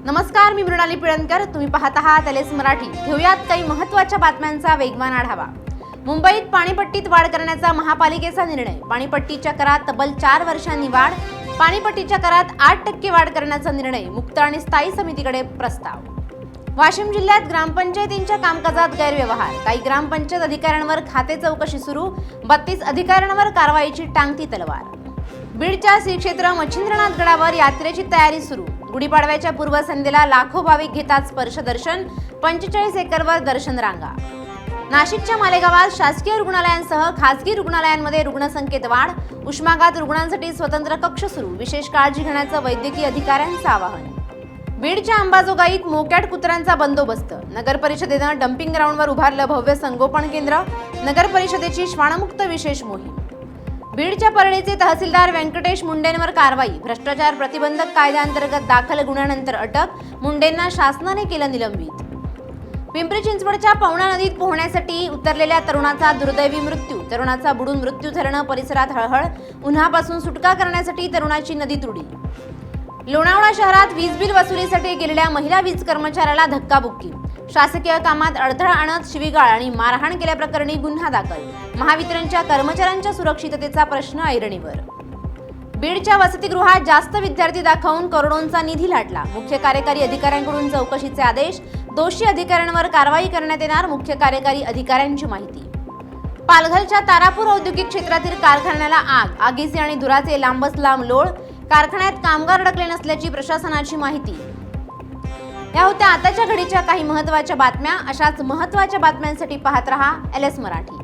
नमस्कार, मी मृणाली पिळणकर. तुम्ही पाहत आहात एलएस मराठी. घेऊयात काही महत्त्वाच्या बातम्यांचा वेगवान आढावा. मुंबईत पाणीपट्टीत वाढ करण्याचा महापालिकेचा निर्णय. पाणीपट्टीच्या करात तब्बल 4 वर्षांनी वाढ. पाणीपट्टीच्या करात 8% वाढ करण्याचा निर्णय. मुक्त आणि स्थायी समितीकडे प्रस्ताव. वाशिम जिल्ह्यात ग्रामपंचायतींच्या कामकाजात गैरव्यवहार. काही ग्रामपंचायत अधिकाऱ्यांवर खाते चौकशी सुरू. 32 अधिकाऱ्यांवर कारवाईची टांगती तलवार. बीडच्या श्री क्षेत्र मच्छिंद्रनाथ गडावर यात्रेची तयारी सुरू. गुढीपाडव्याच्या पूर्वसंध्येला लाखो भाविक घेतात स्पर्शदर्शन. 45 एकरवर दर्शन रांगा. नाशिकच्या मालेगावात शासकीय रुग्णालयांसह खासगी रुग्णालयांमध्ये रुग्णसंख्येत वाढ. उष्माघात रुग्णांसाठी स्वतंत्र कक्ष सुरू. विशेष काळजी घेण्याचं वैद्यकीय अधिकाऱ्यांचं आवाहन. बीडच्या अंबाजोगाईत मोक्याट कुत्र्यांचा बंदोबस्त. नगर परिषदेनं डम्पिंग ग्राउंडवर उभारलं भव्य संगोपन केंद्र. नगर परिषदेची श्वानमुक्त विशेष मोहीम. बीडच्या परळीचे तहसीलदार व्यंकटेश मुंडेंवर कारवाई. भ्रष्टाचार प्रतिबंधक कायद्याअंतर्गत दाखल गुन्ह्यानंतर अटक. मुंडेंना शासनाने केलं निलंबित. पिंपरी चिंचवडच्या पवना नदीत पोहण्यासाठी उतरलेल्या तरुणाचा दुर्दैवी मृत्यू. तरुणाचा बुडून मृत्यू झाल्यानं परिसरात हळहळ. उन्हापासून सुटका करण्यासाठी तरुणाची नदीत उडी. लोणावळा शहरात वीज बिल वसुलीसाठी गेलेल्या महिला वीज कर्मचाऱ्याला धक्काबुक्की. शासकीय कामात अडथळा आणत शिवीगाळ आणि मारहाण केल्याप्रकरणी गुन्हा दाखल. महावितरणच्या कर्मचाऱ्यांच्या सुरक्षिततेचा प्रश्न ऐरणीवर. बीडच्या वसतिगृहात जास्त विद्यार्थी दाखवून करोडोंचा निधी लाटला. मुख्य कार्यकारी अधिकाऱ्यांकडून चौकशीचे आदेश. दोषी अधिकाऱ्यांवर कारवाई करण्यात येणार. मुख्य कार्यकारी अधिकाऱ्यांची माहिती. पालघरच्या तारापूर औद्योगिक क्षेत्रातील कारखान्याला आग. आगीचे आणि धुराचे लांबच लांब लोळ. कारखान्यात कामगार अडकले नसल्याची प्रशासनाची माहिती. या होत्या आताच्या घडीच्या काही महत्त्वाच्या बातम्या. अशाच महत्त्वाच्या बातम्यांसाठी पाहत रहा एलएस मराठी.